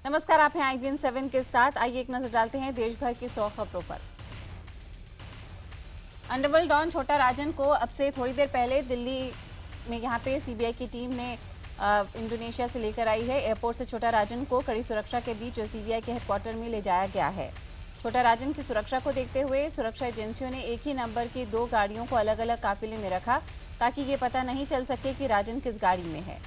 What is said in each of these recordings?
नमस्कार, आप हैं IBN 7 के साथ। आइए एक नजर डालते हैं देश भर की 100 खबरों पर। अंडरवर्ल्ड डॉन छोटा राजन को अब से थोड़ी देर पहले दिल्ली में यहाँ पे सीबीआई की टीम ने इंडोनेशिया से लेकर आई है। एयरपोर्ट से छोटा राजन को कड़ी सुरक्षा के बीच सीबीआई के हेडक्वार्टर में ले जाया गया है। छोटा राजन की सुरक्षा को देखते हुए सुरक्षा एजेंसियों ने एक ही नंबर की 2 गाड़ियों को अलग अलग काफिले में रखा ताकि ये पता नहीं चल सके कि राजन किस गाड़ी में है।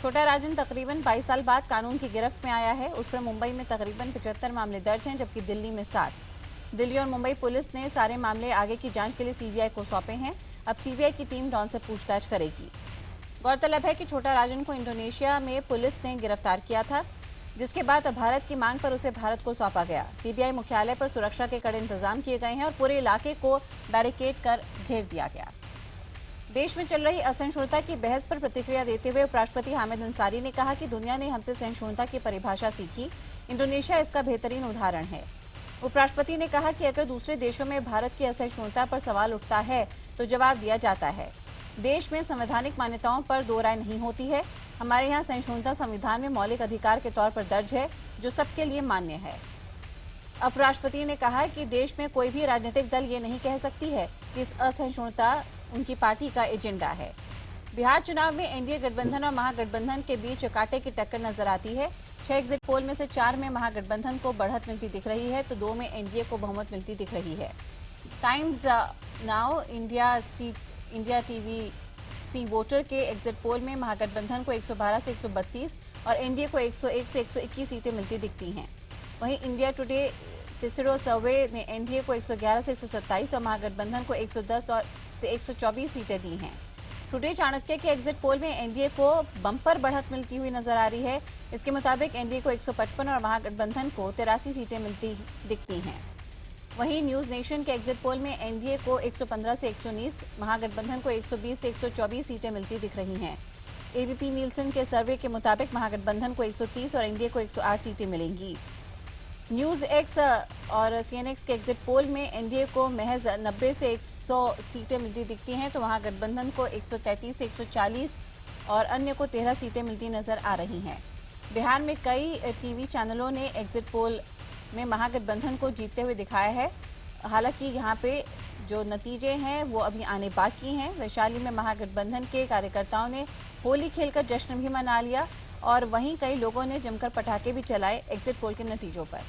छोटा राजन तकरीबन 22 साल बाद कानून की गिरफ्त में आया है। उस पर मुंबई में तकरीबन 75 मामले दर्ज हैं, जबकि दिल्ली में 7। दिल्ली और मुंबई पुलिस ने सारे मामले आगे की जांच के लिए सीबीआई को सौंपे हैं। अब सीबीआई की टीम डॉन से पूछताछ करेगी। गौरतलब है कि छोटा राजन को इंडोनेशिया में पुलिस ने गिरफ्तार किया था, जिसके बाद भारत की मांग पर उसे भारत को सौंपा गया। सीबीआई मुख्यालय पर सुरक्षा के कड़े इंतजाम किए गए हैं और पूरे इलाके को बैरिकेड कर घेर दिया गया। देश में चल रही असहिष्णुता की बहस पर प्रतिक्रिया देते हुए उपराष्ट्रपति हामिद अंसारी ने कहा कि दुनिया ने हमसे सहिष्णुता की परिभाषा सीखी, इंडोनेशिया इसका बेहतरीन उदाहरण है। उपराष्ट्रपति ने कहा कि अगर दूसरे देशों में भारत की असहिष्णुता पर सवाल उठता है तो जवाब दिया जाता है। देश में संवैधानिक मान्यताओं पर दो राय नहीं होती है। हमारे यहाँ सहिष्णुता संविधान में मौलिक अधिकार के तौर पर दर्ज है, जो सबके लिए मान्य है। उपराष्ट्रपति ने कहा कि देश में कोई भी राजनीतिक दल ये नहीं कह सकती है कि इस असहिष्णुता उनकी पार्टी का एजेंडा है। बिहार चुनाव में एनडीए गठबंधन और महागठबंधन के बीच कांटे की टक्कर नजर आती है। 6 एग्जिट पोल में से 4 में महागठबंधन को बढ़त मिलती दिख रही है, तो 2 में एनडीए को बहुमत मिलती दिख रही है। Times Now India TV C voter के एग्जिट पोल में महागठबंधन को 112 से 132 और एनडीए को 101 से 121 सीटें मिलती दिखती हैं। वहीं इंडिया टुडे सिसरो सर्वे ने एनडीए को 111 से 127 और महागठबंधन को 110 और से 124 सीटें दी हैं। टुडे चाणक्य के एग्जिट पोल में एनडीए को बम्पर बढ़त मिलती हुई नजर आ रही है। इसके मुताबिक एनडीए को 155 और महागठबंधन को 83 सीटें मिलती दिखती हैं। वहीं न्यूज नेशन के एग्जिट पोल में एनडीए को 115 से 119, महागठबंधन को 120 से 124 सीटें मिलती दिख रही हैं। एबीपी नीलसन के सर्वे के मुताबिक महागठबंधन को 130 और एनडीए को 108 सीटें मिलेंगी। न्यूज एक्स और सीएनएक्स के एग्जिट पोल में एनडीए को महज 90 से 100 सीटें मिलती दिखती हैं, तो वहां गठबंधन को 133 से 140 और अन्य को 13 सीटें मिलती नजर आ रही हैं। बिहार में कई टीवी चैनलों ने एग्जिट पोल में महागठबंधन को जीतते हुए दिखाया है। हालांकि यहां पे जो नतीजे हैं वो अभी आने बाकी हैं। वैशाली में महागठबंधन के कार्यकर्ताओं ने होली खेलकर जश्न भी मना लिया और वहीं कई लोगों ने जमकर पटाखे भी चलाए एग्जिट पोल के नतीजों पर।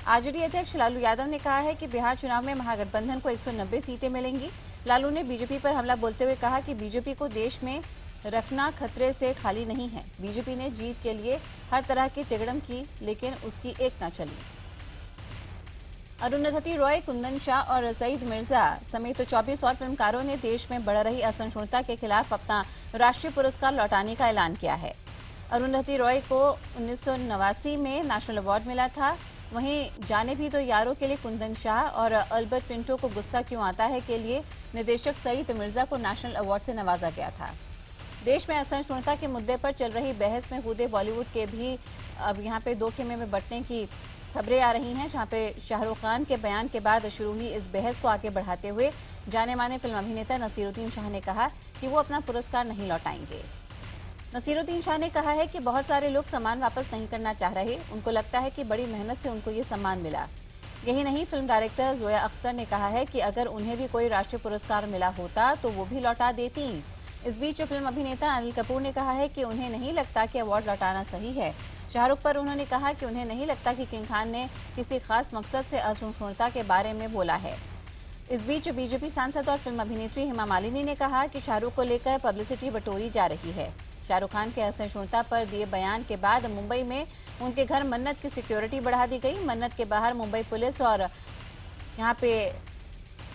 आरजेडी अध्यक्ष लालू यादव ने कहा है कि बिहार चुनाव में महागठबंधन को 190 सीटें मिलेंगी। लालू ने बीजेपी पर हमला बोलते हुए कहा कि बीजेपी को देश में रखना खतरे से खाली नहीं है। बीजेपी ने जीत के लिए हर तरह की तिगड़म की, लेकिन उसकी एक न चली। अरुंधति रॉय, कुंदन शाह और सईद मिर्जा समेत 24 और फिल्मकारों ने देश में बढ़ रही असहिष्णुता के खिलाफ अपना राष्ट्रीय पुरस्कार लौटाने का ऐलान किया है। अरुंधति रॉय को 1989 में नेशनल अवार्ड मिला था। वहीं जाने भी तो यारों के लिए कुंदन शाह और अल्बर्ट पिंटो को गुस्सा क्यों आता है के लिए निर्देशक सईद मिर्जा को नेशनल अवार्ड से नवाजा गया था। देश में असहिष्णुता के मुद्दे पर चल रही बहस में कूदे बॉलीवुड के भी अब यहाँ पे 2 खेमे में बंटने की खबरें आ रही हैं, जहां पे शाहरुख खान के बयान के बाद शुरू हुई इस बहस को आगे बढ़ाते हुए जाने माने फिल्म अभिनेता नसीरुद्दीन शाह ने कहा कि वो अपना पुरस्कार नहीं लौटाएंगे। नसीरुद्दीन शाह ने कहा है कि बहुत सारे लोग सम्मान वापस नहीं करना चाह रहे। उनको लगता है कि बड़ी मेहनत से उनको ये सम्मान मिला। यही नहीं, फिल्म डायरेक्टर जोया अख्तर ने कहा है कि अगर उन्हें भी कोई राष्ट्रीय पुरस्कार मिला होता तो वो भी लौटा देती। इस बीच फिल्म अभिनेता अनिल कपूर ने कहा है कि उन्हें नहीं लगता कि अवार्ड लौटाना सही है। शाहरुख पर उन्होंने कहा कि उन्हें नहीं लगता कि किंग खान ने किसी खास मकसद से असहिष्णुता के बारे में बोला है। इस बीच बीजेपी सांसद और फिल्म अभिनेत्री हेमा मालिनी ने कहा कि शाहरुख को लेकर पब्लिसिटी बटोरी जा रही है। शाहरुख खान के असहिष्णुता पर दिए बयान के बाद मुंबई में उनके घर मन्नत की सिक्योरिटी बढ़ा दी गई। मन्नत के बाहर मुंबई पुलिस और यहाँ पे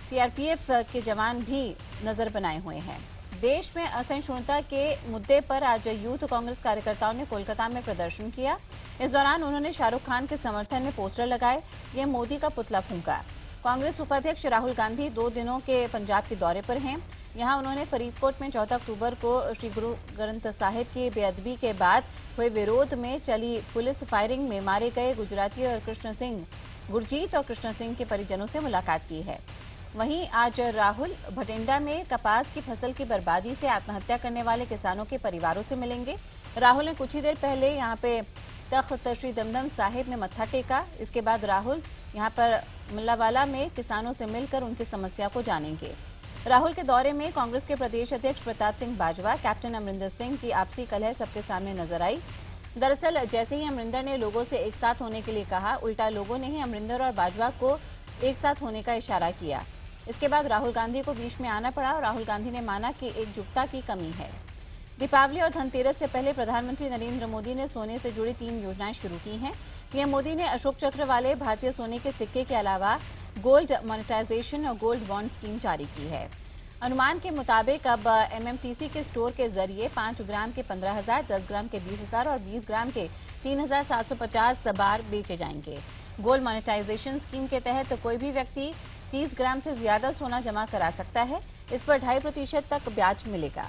सीआरपीएफ के जवान भी नजर बनाए हुए हैं। देश में असहिष्णुता के मुद्दे पर आज यूथ कांग्रेस कार्यकर्ताओं ने कोलकाता में प्रदर्शन किया। इस दौरान उन्होंने शाहरुख खान के समर्थन में पोस्टर लगाए, ये मोदी का पुतला फूंका। कांग्रेस उपाध्यक्ष राहुल गांधी 2 दिनों के पंजाब के दौरे पर हैं। यहां उन्होंने फरीदकोट में 14 अक्टूबर को श्री गुरु ग्रंथ साहिब की बेअदबी के बाद हुए विरोध में चली पुलिस फायरिंग में मारे गए गुरजीत और कृष्ण सिंह के परिजनों से मुलाकात की है। वहीं आज राहुल भटिंडा में कपास की फसल की बर्बादी से आत्महत्या करने वाले किसानों के परिवारों से मिलेंगे। राहुल ने कुछ ही देर पहले यहाँ पे तख्त श्री दमदम साहिब में मत्था टेका। इसके बाद राहुल यहां पर मुल्लावाला में किसानों से मिलकर उनकी समस्या को जानेंगे। राहुल के दौरे में कांग्रेस के प्रदेश अध्यक्ष प्रताप सिंह बाजवा, कैप्टन अमरिंदर सिंह की आपसी कलह सबके सामने नजर आई। दरअसल जैसे ही अमरिंदर ने लोगों से एक साथ होने के लिए कहा, उल्टा लोगों ने ही अमरिंदर और बाजवा को एक साथ होने का इशारा किया। इसके बाद राहुल गांधी को बीच में आना पड़ा और राहुल गांधी ने माना कि एकजुटता की कमी है। दीपावली और धनतेरस से पहले प्रधानमंत्री नरेंद्र मोदी ने सोने से जुड़ी 3 योजनाएं शुरू की हैं। पीएम मोदी ने अशोक चक्र वाले भारतीय सोने के सिक्के के अलावा गोल्ड मोनेटाइजेशन और गोल्ड बॉन्ड स्कीम जारी की है। अनुमान के मुताबिक अब एमएमटीसी के स्टोर के जरिए 5 ग्राम के 15,000, 10 ग्राम के 20,000 और 20 ग्राम के 3,750 बार बेचे जाएंगे। गोल्ड मोनेटाइजेशन स्कीम के तहत कोई भी व्यक्ति 30 ग्राम से ज्यादा सोना जमा करा सकता है। इस पर 2.5% तक ब्याज मिलेगा।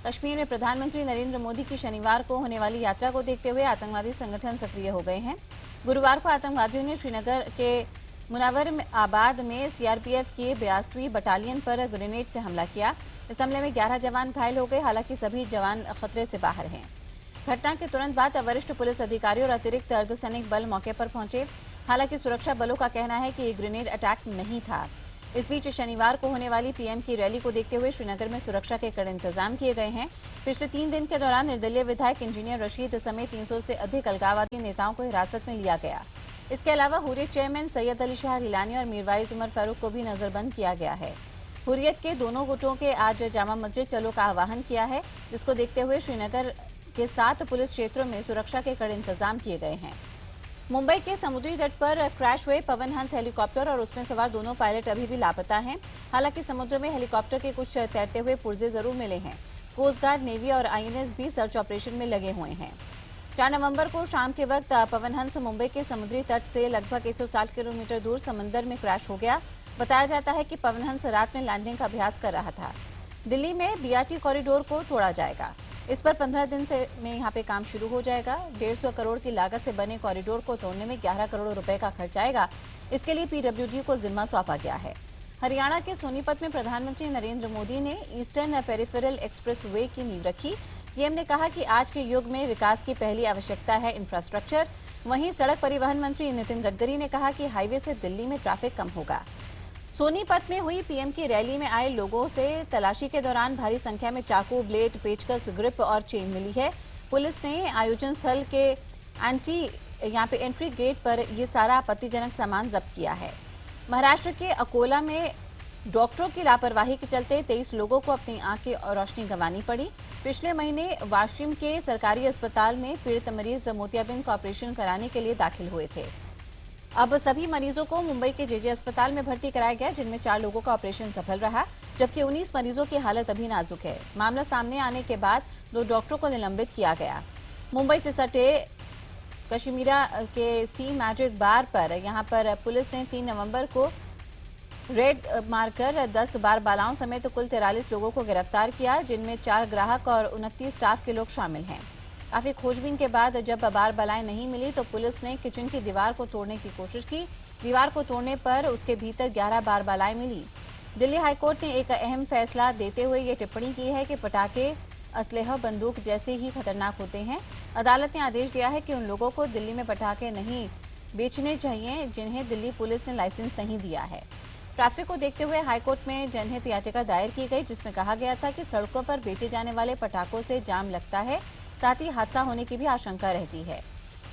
कश्मीर में प्रधानमंत्री नरेंद्र मोदी की शनिवार को होने वाली यात्रा को देखते हुए आतंकवादी संगठन सक्रिय हो गए हैं। गुरुवार को आतंकवादियों ने श्रीनगर के मुनव्वर आबाद में सीआरपीएफ की 82वीं बटालियन पर ग्रेनेड से हमला किया। इस हमले में 11 जवान घायल हो गए, हालांकि सभी जवान खतरे से बाहर हैं। घटना के तुरंत बाद वरिष्ठ पुलिस अधिकारी और अतिरिक्त अर्धसैनिक बल मौके पर पहुंचे। हालांकि सुरक्षा बलों का कहना है कि ये ग्रेनेड अटैक नहीं था। इस बीच शनिवार को होने वाली पीएम की रैली को देखते हुए श्रीनगर में सुरक्षा के कड़े इंतजाम किए गए हैं। पिछले 3 दिन के दौरान निर्दलीय विधायक इंजीनियर रशीद समेत 300 से अधिक अलगाववादी नेताओं को हिरासत में लिया गया। इसके अलावा हुर्रियत चेयरमैन सैयद अली शाह गिलानी और मीरवाइज उमर फारूक को भी नजरबंद किया गया है। हुर्रियत के दोनों गुटों के आज जामा मस्जिद चलो का आह्वान किया है, जिसको देखते हुए श्रीनगर के 7 पुलिस क्षेत्रों में सुरक्षा के कड़े इंतजाम किए गए हैं। मुंबई के समुद्री तट पर क्रैश हुए पवन हंस हेलीकॉप्टर और उसमें सवार दोनों पायलट अभी भी लापता हैं। हालांकि समुद्र में हेलीकॉप्टर के कुछ तैरते हुए पुर्जे जरूर मिले हैं। कोस्ट गार्ड, नेवी और आईएनएस भी सर्च ऑपरेशन में लगे हुए हैं। 4 नवंबर को शाम के वक्त पवन हंस मुंबई के समुद्री तट से लगभग 160 किलोमीटर दूर समंदर में क्रैश हो गया। बताया जाता है कि पवन हंस रात में लैंडिंग का अभ्यास कर रहा था। दिल्ली में बीआरटी कॉरिडोर को तोड़ा जाएगा। इस पर 15 दिन में यहाँ पे काम शुरू हो जाएगा। 150 करोड़ की लागत से बने कॉरिडोर को तोड़ने में 11 करोड़ रुपए का खर्च आएगा। इसके लिए पीडब्ल्यूडी को जिम्मा सौंपा गया है। हरियाणा के सोनीपत में प्रधानमंत्री नरेंद्र मोदी ने ईस्टर्न पेरिफेरल एक्सप्रेस वे की नींव रखी। पीएम ने कहा कि आज के युग में विकास की पहली आवश्यकता है इंफ्रास्ट्रक्चर। वहीं सड़क परिवहन मंत्री नितिन गडकरी ने कहा कि हाईवे से दिल्ली में ट्रैफिक कम होगा। सोनीपत में हुई पीएम की रैली में आए लोगों से तलाशी के दौरान भारी संख्या में चाकू, ब्लेड, पेचकस, ग्रिप और चेन मिली है। पुलिस ने आयोजन स्थल के एंट्री गेट पर यह सारा आपत्तिजनक सामान जब्त किया है। महाराष्ट्र के अकोला में डॉक्टरों की लापरवाही के चलते 23 लोगों को अपनी आंख की रोशनी गंवानी पड़ी। पिछले महीने वाशिम के सरकारी अस्पताल में पीड़ित मरीज मोतियाबिंद का ऑपरेशन कराने के लिए दाखिल हुए थे। अब सभी मरीजों को मुंबई के जेजे अस्पताल में भर्ती कराया गया, जिनमें 4 लोगों का ऑपरेशन सफल रहा, जबकि 19 मरीजों की हालत अभी नाजुक है। मामला सामने आने के बाद 2 डॉक्टरों को निलंबित किया गया। मुंबई से सटे कश्मीरा के सी मैजिक बार पर यहां पर पुलिस ने 3 नवंबर को रेड मारकर 10 बार बालाओं समेत कुल 43 लोगों को गिरफ्तार किया, जिनमें 4 ग्राहक और 29 स्टाफ के लोग शामिल हैं। काफी खोजबीन के बाद जब बार बालाएं नहीं मिली तो पुलिस ने किचन की दीवार को तोड़ने की कोशिश की। दीवार को तोड़ने पर उसके भीतर 11 बार बालाएं मिली। दिल्ली हाईकोर्ट ने एक अहम फैसला देते हुए ये टिप्पणी की है कि पटाखे असलहा, बंदूक जैसे ही खतरनाक होते हैं। अदालत ने आदेश दिया है कि उन लोगों को दिल्ली में पटाखे नहीं बेचने चाहिए जिन्हें दिल्ली पुलिस ने लाइसेंस नहीं दिया है। ट्रैफिक को देखते हुए हाईकोर्ट में जनहित याचिका दायर की गई, जिसमें कहा गया था कि सड़कों पर बेचे जाने वाले पटाखों से जाम लगता है, साथ ही हादसा होने की भी आशंका रहती है।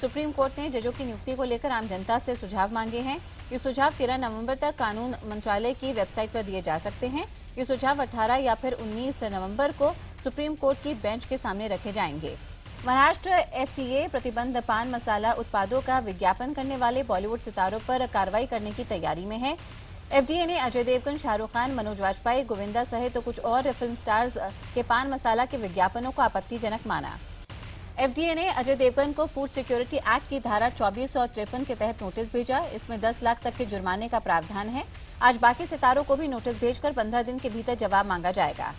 सुप्रीम कोर्ट ने जजों की नियुक्ति को लेकर आम जनता से सुझाव मांगे हैं। ये सुझाव 13 नवंबर तक कानून मंत्रालय की वेबसाइट पर दिए जा सकते हैं। ये सुझाव 18 या फिर 19 नवंबर को सुप्रीम कोर्ट की बेंच के सामने रखे जाएंगे। महाराष्ट्र एफटीए प्रतिबंध पान मसाला उत्पादों का विज्ञापन करने वाले बॉलीवुड सितारों पर कार्रवाई करने की तैयारी में है। एफडीए ने अजय देवगन, शाहरुख खान, मनोज वाजपेयी, गोविंदा सहित तो कुछ और फिल्म स्टार्स के पान मसाला के विज्ञापनों को आपत्तिजनक माना। एफडीए ने अजय देवगन को फूड सिक्योरिटी एक्ट की धारा 24 और 53 के तहत नोटिस भेजा। इसमें 10 लाख तक के जुर्माने का प्रावधान है। आज बाकी सितारों को भी नोटिस भेजकर 15 दिन के भीतर जवाब मांगा जाएगा।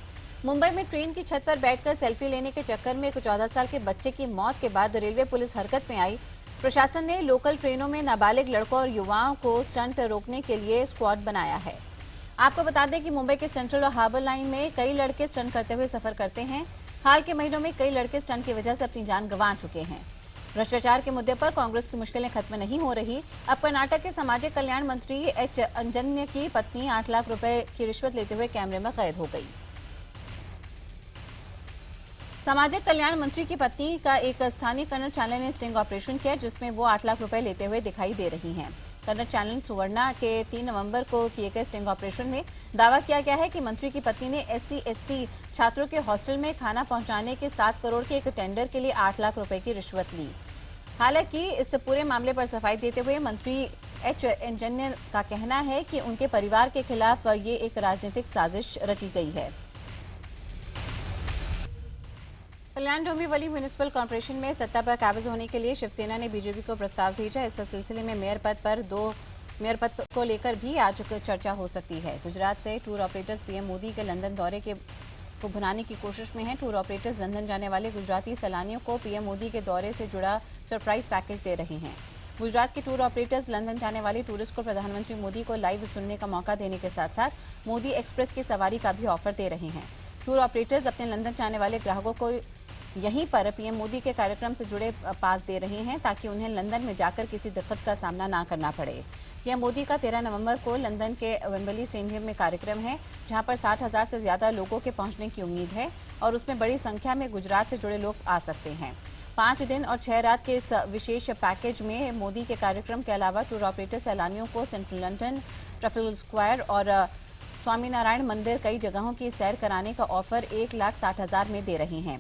मुंबई में ट्रेन की छत पर बैठकर सेल्फी लेने के चक्कर में एक 14 साल के बच्चे की मौत के बाद रेलवे पुलिस हरकत में आई। प्रशासन ने लोकल ट्रेनों में नाबालिग लड़कों और युवाओं को स्टंट रोकने के लिए स्क्वाड बनाया है। आपको बता दें कि मुंबई के सेंट्रल और हार्बर लाइन में कई लड़के स्टंट करते हुए सफर करते हैं। हाल के महीनों में कई लड़के स्टंट की वजह से अपनी जान गंवा चुके हैं। भ्रष्टाचार के मुद्दे पर कांग्रेस की मुश्किलें खत्म नहीं हो रही। अब कर्नाटक के सामाजिक कल्याण मंत्री एच अंजन्य की पत्नी 8 लाख रुपए की रिश्वत लेते हुए कैमरे में कैद हो गई। सामाजिक कल्याण मंत्री की पत्नी का एक स्थानीय कन्नड़ चैनल ने स्टिंग ऑपरेशन किया, जिसमें वो 8 लाख रुपए लेते हुए दिखाई दे रही हैं। कन्नड़ चैनल सुवर्णा के 3 नवंबर को किए गए स्टिंग ऑपरेशन में दावा किया गया है कि मंत्री की पत्नी ने SC/ST छात्रों के हॉस्टल में खाना पहुंचाने के 7 करोड़ के एक टेंडर के लिए 8 लाख रुपए की रिश्वत ली। हालांकि इस पूरे मामले पर सफाई देते हुए मंत्री एच अंजन्य का कहना है कि उनके परिवार के खिलाफ ये एक राजनीतिक साजिश रची गई है। कल्याण डोंबिवली म्यूनिसिपल कॉर्पोरेशन में सत्ता पर काबिज होने के लिए शिवसेना ने बीजेपी को प्रस्ताव भेजा। इस सिलसिले में मेयर पद को लेकर भी आज चर्चा हो सकती है। गुजरात से टूर ऑपरेटर्स पीएम मोदी के लंदन दौरे को भुनाने की कोशिश में हैं। टूर ऑपरेटर्स लंदन जाने वाले गुजराती सैलानियों को पीएम मोदी के दौरे से जुड़ा सरप्राइज पैकेज दे रहे हैं। गुजरात के टूर ऑपरेटर्स लंदन जाने वाले टूरिस्ट को प्रधानमंत्री मोदी को लाइव सुनने का मौका देने के साथ साथ मोदी एक्सप्रेस की सवारी का भी ऑफर दे रहे हैं। टूर ऑपरेटर्स अपने लंदन जाने वाले ग्राहकों को यहीं पर पीएम मोदी के कार्यक्रम से जुड़े पास दे रहे हैं, ताकि उन्हें लंदन में जाकर किसी दिक्कत का सामना ना करना पड़े। पीएम मोदी का 13 नवंबर को लंदन के वेम्बली स्टेडियम में कार्यक्रम है, जहां पर 60,000 से ज्यादा लोगों के पहुंचने की उम्मीद है और उसमें बड़ी संख्या में गुजरात से जुड़े लोग आ सकते हैं। 5 दिन और 6 रात के इस विशेष पैकेज में मोदी के कार्यक्रम के अलावा टूर ऑपरेटर सैलानियों को सेंट्रल लंदन, ट्रफल स्क्वायर और स्वामीनारायण मंदिर कई जगहों की सैर कराने का ऑफर 1,60,000 में दे रहे हैं।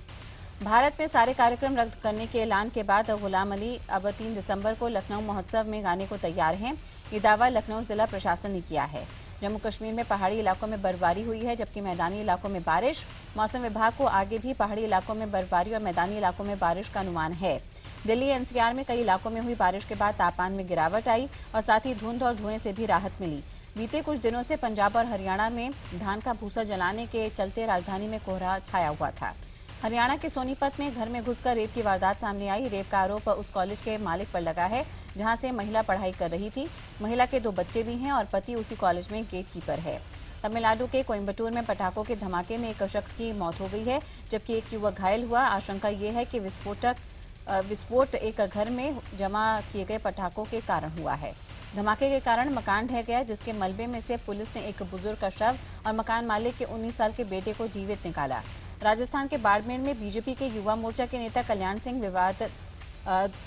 भारत में सारे कार्यक्रम रद्द करने के ऐलान के बाद गुलाम अली अब 3 दिसंबर को लखनऊ महोत्सव में गाने को तैयार हैं। ये दावा लखनऊ जिला प्रशासन ने किया है। जम्मू कश्मीर में पहाड़ी इलाकों में बर्फबारी हुई है, जबकि मैदानी इलाकों में बारिश। मौसम विभाग को आगे भी पहाड़ी इलाकों में बर्फबारी और मैदानी इलाकों में बारिश का अनुमान है। दिल्ली NCR में कई इलाकों में हुई बारिश के बाद तापमान में गिरावट आई और साथ ही धुंध और धुएं से भी राहत मिली। बीते कुछ दिनों से पंजाब और हरियाणा में धान का भूसा जलाने के चलते राजधानी में कोहरा छाया हुआ था। हरियाणा के सोनीपत में घर में घुसकर रेप की वारदात सामने आई। रेप का आरोप उस कॉलेज के मालिक पर लगा है, जहां से महिला पढ़ाई कर रही थी। महिला के 2 बच्चे भी हैं और पति उसी कॉलेज में गेट कीपर है। तमिलनाडु के कोयम्बटूर में पटाखों के धमाके में एक शख्स की मौत हो गई है, जबकि एक युवक घायल हुआ। आशंका ये है कि विस्फोट एक घर में जमा किए गए पटाखों के कारण हुआ है। धमाके के कारण मकान ढह गया, जिसके मलबे में से पुलिस ने एक बुजुर्ग का शव और मकान मालिक के 19 साल के बेटे को जीवित निकाला। राजस्थान के बाड़मेर में बीजेपी के युवा मोर्चा के नेता कल्याण सिंह विवाद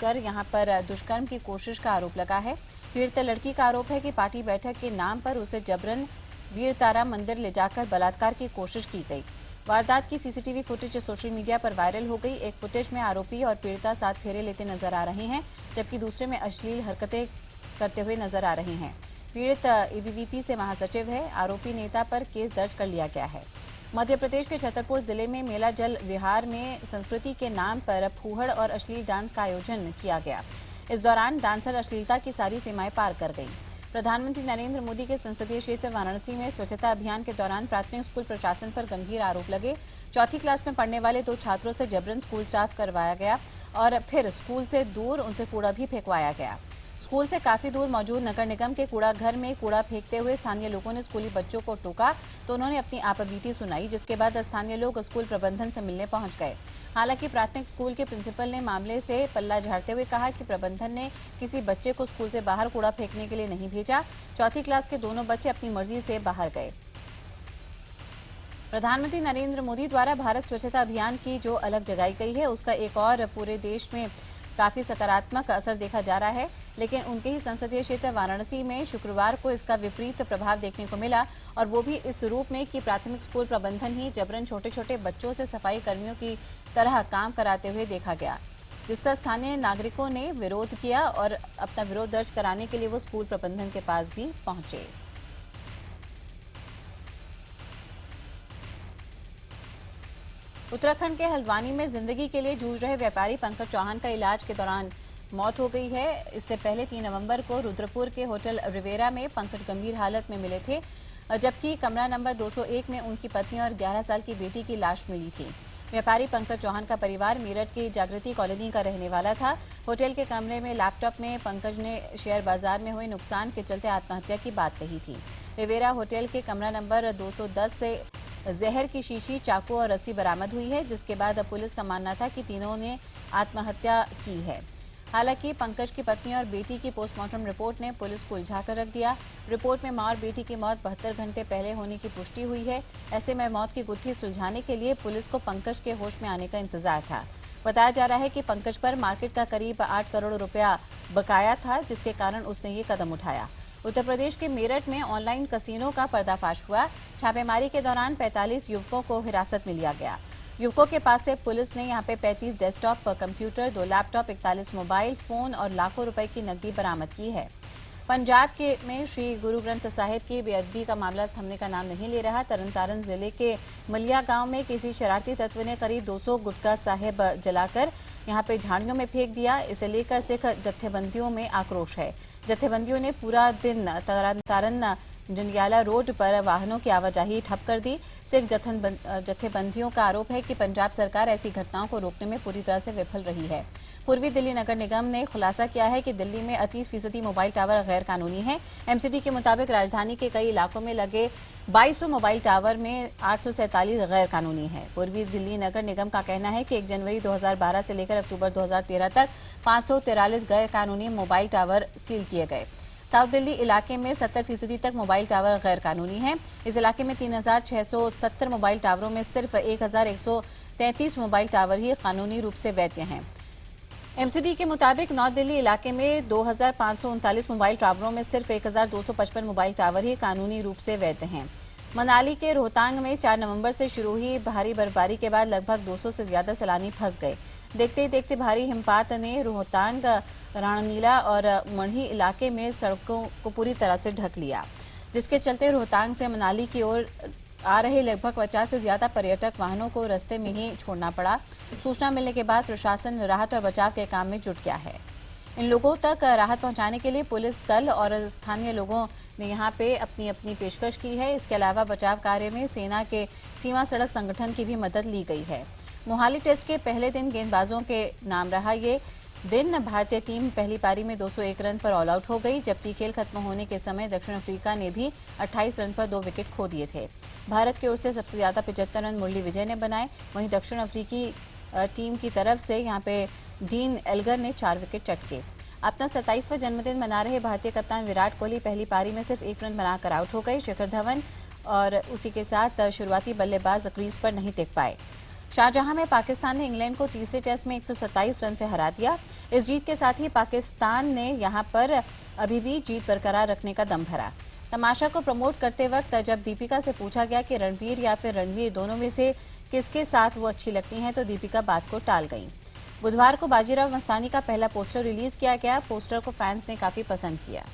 कर यहां पर दुष्कर्म की कोशिश का आरोप लगा है। पीड़ित लड़की का आरोप है कि पार्टी बैठक के नाम पर उसे जबरन वीर तारा मंदिर ले जाकर बलात्कार की कोशिश की गई। वारदात की CCTV फुटेज सोशल मीडिया पर वायरल हो गई। एक फुटेज में आरोपी और पीड़िता साथ फेरे लेते नजर आ रहे हैं, जबकि दूसरे में अश्लील हरकतें करते हुए नजर आ रहे हैं। पीड़ित ABVP से महासचिव है। आरोपी नेता पर केस दर्ज कर लिया गया है। मध्य प्रदेश के छतरपुर जिले में मेला जल विहार में संस्कृति के नाम पर फूहड़ और अश्लील डांस का आयोजन किया गया। इस दौरान डांसर अश्लीलता की सारी सीमाएं पार कर गई। प्रधानमंत्री नरेंद्र मोदी के संसदीय क्षेत्र वाराणसी में स्वच्छता अभियान के दौरान प्राथमिक स्कूल प्रशासन पर गंभीर आरोप लगे। 4ठी क्लास में पढ़ने वाले 2 छात्रों से जबरन स्कूल स्टाफ करवाया गया और फिर स्कूल से दूर उनसे कूड़ा भी फेंकवाया गया। स्कूल से काफी दूर मौजूद नगर निगम के कूड़ा घर में कूड़ा फेंकते हुए स्थानीय लोगों ने स्कूली बच्चों को टोका तो उन्होंने अपनी आपबीती सुनाई, जिसके बाद स्थानीय लोग स्कूल प्रबंधन से मिलने पहुंच गए। हालांकि प्राथमिक स्कूल के प्रिंसिपल ने मामले से पल्ला झाड़ते हुए कहा कि प्रबंधन ने किसी बच्चे को स्कूल से बाहर कूड़ा फेंकने के लिए नहीं भेजा। 4ठी क्लास के दोनों बच्चे अपनी मर्जी से बाहर गए। प्रधानमंत्री नरेंद्र मोदी द्वारा भारत स्वच्छता अभियान की जो अलग जगाई गई है, उसका एक और पूरे देश में काफी सकारात्मक असर देखा जा रहा है, लेकिन उनके ही संसदीय क्षेत्र वाराणसी में शुक्रवार को इसका विपरीत प्रभाव देखने को मिला और वो भी इस रूप में कि प्राथमिक स्कूल प्रबंधन ही जबरन छोटे छोटे बच्चों से सफाई कर्मियों की तरह काम कराते हुए देखा गया, जिसका स्थानीय नागरिकों ने विरोध किया और अपना विरोध दर्ज कराने के लिए वो स्कूल प्रबंधन के पास भी पहुंचे। उत्तराखंड के हल्द्वानी में जिंदगी के लिए जूझ रहे व्यापारी पंकज चौहान का इलाज के दौरान मौत हो गई है। इससे पहले 3 नवंबर को रुद्रपुर के होटल रिवेरा में पंकज गंभीर हालत में मिले थे, जबकि कमरा नंबर 201 में उनकी पत्नी और 11 साल की बेटी की लाश मिली थी। व्यापारी पंकज चौहान का परिवार मेरठ की जागृति कॉलोनी का रहने वाला था। होटल के कमरे में लैपटॉप में पंकज ने शेयर बाजार में हुए नुकसान के चलते आत्महत्या की बात कही थी। रिवेरा होटल के कमरा नंबर 210 से जहर की शीशी, चाकू और रस्सी बरामद हुई है, जिसके बाद अब पुलिस का मानना था कि तीनों ने आत्महत्या की है। हालांकि पंकज की पत्नी और बेटी की पोस्टमार्टम रिपोर्ट ने पुलिस को उलझाकर रख दिया। रिपोर्ट में मां और बेटी की मौत 72 घंटे पहले होने की पुष्टि हुई है। ऐसे में मौत की गुत्थी सुलझाने के लिए पुलिस को पंकज के होश में आने का इंतजार था। बताया जा रहा है कि पंकज पर मार्केट का करीब 8 करोड़ रुपया बकाया था, जिसके कारण उसने ये कदम उठाया। उत्तर प्रदेश के मेरठ में ऑनलाइन कसीनो का पर्दाफाश हुआ। छापेमारी के दौरान 45 युवकों को हिरासत में लिया गया। युवकों के पास से पुलिस ने यहां पे 35 desktop computer, 2 laptop, 41 mobile phone और लाखों रुपए की नकदी बरामद की है। पंजाब के में श्री गुरु ग्रंथ साहिब की बेअदबी का मामला थमने का नाम नहीं ले रहा। तरनतारन जिले के मलिया गांव में किसी शरारती तत्व ने करीब 200 गुटखा साहिब जलाकर यहां पे झाड़ियों में फेंक दिया। इसे लेकर सिख जत्थेबंदियों में आक्रोश है। जत्थेबंदियों ने पूरा दिन तरनतारन जंडियाला रोड पर वाहनों की आवाजाही ठप कर दी। सिख जत्थेबंदियों का आरोप है कि पंजाब सरकार ऐसी घटनाओं को रोकने में पूरी तरह से विफल रही है। पूर्वी दिल्ली नगर निगम ने खुलासा किया है कि दिल्ली में 38% मोबाइल टावर गैर कानूनी है। एमसीडी के मुताबिक राजधानी के कई इलाकों में लगे 2200 मोबाइल टावर में 847 गैर कानूनी है। पूर्वी दिल्ली नगर निगम का कहना है कि 1 जनवरी 2012 से लेकर अक्टूबर 2013 तक 543 गैर कानूनी मोबाइल टावर सील किए गए। साउथ दिल्ली इलाके में 70% तक मोबाइल टावर गैर कानूनी है। इस इलाके में 3670 मोबाइल टावरों में सिर्फ 1133 मोबाइल टावर ही कानूनी रूप से वैध हैं। एमसीडी के मुताबिक नॉर्थ दिल्ली इलाके में 2539 मोबाइल टावरों में सिर्फ 1255 मोबाइल टावर ही कानूनी रूप से वैध हैं। मनाली के रोहतांग में 4 नवंबर से शुरू हुई भारी बर्फबारी के बाद लगभग 200 से ज्यादा सैलानी फंस गए। देखते ही देखते भारी हिमपात ने रोहतांग, राणनीला और मढ़ी इलाके में सड़कों को पूरी तरह से ढक लिया, जिसके चलते रोहतांग से मनाली की ओर आ रहे लगभग 50 से ज्यादा पर्यटक वाहनों को रास्ते में ही छोड़ना पड़ा। सूचना मिलने के बाद प्रशासन राहत और बचाव के काम में जुट गया है। इन लोगों तक राहत पहुंचाने के लिए पुलिस दल और स्थानीय लोगों ने यहां पे अपनी अपनी पेशकश की है। इसके अलावा बचाव कार्य में सेना के सीमा सड़क संगठन की भी मदद ली गई है। मोहाली टेस्ट के पहले दिन गेंदबाजों के नाम रहा ये दिन। भारतीय टीम पहली पारी में 201 रन पर ऑल आउट हो गई, जबकि खेल खत्म होने के समय दक्षिण अफ्रीका ने भी 28 रन पर 2 विकेट खो दिए थे। भारत की ओर से सबसे ज्यादा 75 रन मुरली विजय ने बनाए। वहीं दक्षिण अफ्रीकी टीम की तरफ से यहां पे डीन एल्गर ने 4 विकेट चटके। अपना 27वां जन्मदिन मना रहे भारतीय कप्तान विराट कोहली पहली पारी में सिर्फ 1 रन बनाकर आउट हो गए। शिखर धवन और उसी के साथ शुरुआती बल्लेबाज क्रीज पर नहीं टिक पाए। शारजाह में पाकिस्तान ने इंग्लैंड को तीसरे टेस्ट में 127 रन से हरा दिया। इस जीत के साथ ही पाकिस्तान ने यहां पर अभी भी जीत बरकरार रखने का दम भरा। तमाशा को प्रमोट करते वक्त जब दीपिका से पूछा गया कि रणबीर या फिर रणवीर दोनों में से किसके साथ वो अच्छी लगती हैं, तो दीपिका बात को टाल गईं। बुधवार को बाजीराव मस्तानी का पहला पोस्टर रिलीज किया गया। पोस्टर को फैंस ने काफी पसंद किया।